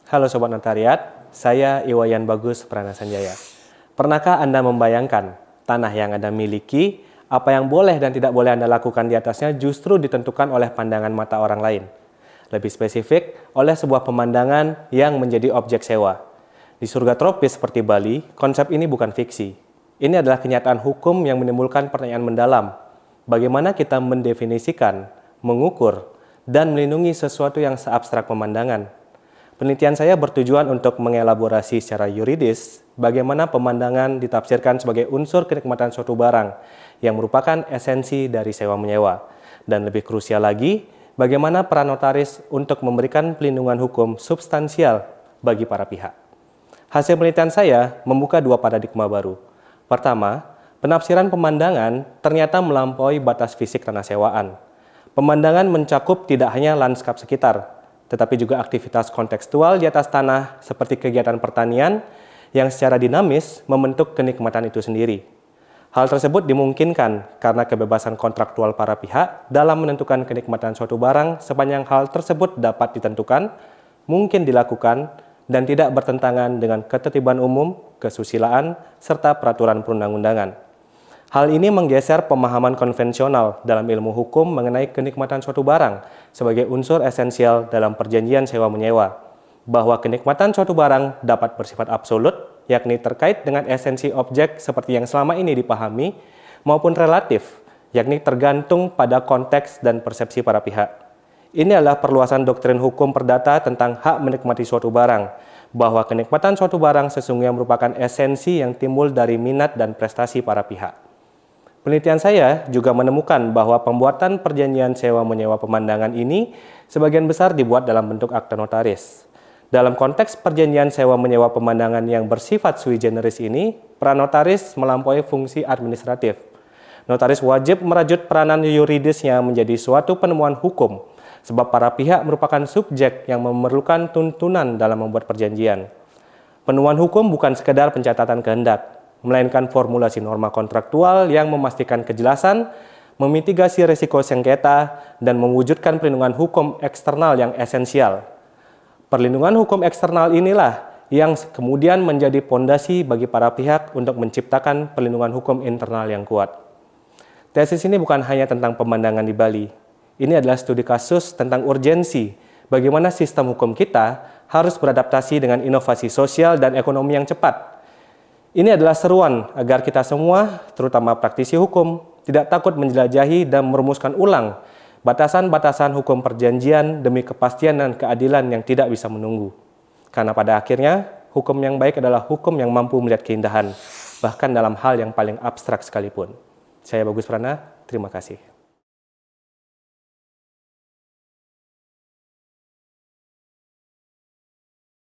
Halo Sobat Notariat, saya Iwayan Bagus Pranasanjaya. Pernahkah Anda membayangkan tanah yang Anda miliki, apa yang boleh dan tidak boleh Anda lakukan di atasnya justru ditentukan oleh pandangan mata orang lain? Lebih spesifik, oleh sebuah pemandangan yang menjadi objek sewa. Di surga tropis seperti Bali, konsep ini bukan fiksi. Ini adalah kenyataan hukum yang menimbulkan pertanyaan mendalam. Bagaimana kita mendefinisikan, mengukur, dan melindungi sesuatu yang seabstrak pemandangan? Penelitian saya bertujuan untuk mengelaborasi secara yuridis bagaimana pemandangan ditafsirkan sebagai unsur kenikmatan suatu barang yang merupakan esensi dari sewa-menyewa. Dan lebih krusial lagi, bagaimana peran notaris untuk memberikan pelindungan hukum substansial bagi para pihak. Hasil penelitian saya membuka dua paradigma baru. Pertama, penafsiran pemandangan ternyata melampaui batas fisik tanah sewaan. Pemandangan mencakup tidak hanya lanskap sekitar, tetapi juga aktivitas kontekstual di atas tanah seperti kegiatan pertanian yang secara dinamis membentuk kenikmatan itu sendiri. Hal tersebut dimungkinkan karena kebebasan kontraktual para pihak dalam menentukan kenikmatan suatu barang sepanjang hal tersebut dapat ditentukan, mungkin dilakukan, dan tidak bertentangan dengan ketertiban umum, kesusilaan, serta peraturan perundang-undangan. Hal ini menggeser pemahaman konvensional dalam ilmu hukum mengenai kenikmatan suatu barang sebagai unsur esensial dalam perjanjian sewa-menyewa, bahwa kenikmatan suatu barang dapat bersifat absolut, yakni terkait dengan esensi objek seperti yang selama ini dipahami, maupun relatif, yakni tergantung pada konteks dan persepsi para pihak. Ini adalah perluasan doktrin hukum perdata tentang hak menikmati suatu barang, bahwa kenikmatan suatu barang sesungguhnya merupakan esensi yang timbul dari minat dan prestasi para pihak. Penelitian saya juga menemukan bahwa pembuatan perjanjian sewa-menyewa pemandangan ini sebagian besar dibuat dalam bentuk akta notaris. Dalam konteks perjanjian sewa-menyewa pemandangan yang bersifat sui generis ini, peran notaris melampaui fungsi administratif. Notaris wajib merajut peranan yuridisnya menjadi suatu penemuan hukum, sebab para pihak merupakan subjek yang memerlukan tuntunan dalam membuat perjanjian. Penemuan hukum bukan sekedar pencatatan kehendak, melainkan formulasi norma kontraktual yang memastikan kejelasan, memitigasi risiko sengketa, dan mewujudkan perlindungan hukum eksternal yang esensial. Perlindungan hukum eksternal inilah yang kemudian menjadi pondasi bagi para pihak untuk menciptakan perlindungan hukum internal yang kuat. Tesis ini bukan hanya tentang pemandangan di Bali. Ini adalah studi kasus tentang urgensi bagaimana sistem hukum kita harus beradaptasi dengan inovasi sosial dan ekonomi yang cepat. Ini adalah seruan agar kita semua, terutama praktisi hukum, tidak takut menjelajahi dan merumuskan ulang batasan-batasan hukum perjanjian demi kepastian dan keadilan yang tidak bisa menunggu. Karena pada akhirnya, hukum yang baik adalah hukum yang mampu melihat keindahan, bahkan dalam hal yang paling abstrak sekalipun. Saya Bagus Prana, terima kasih.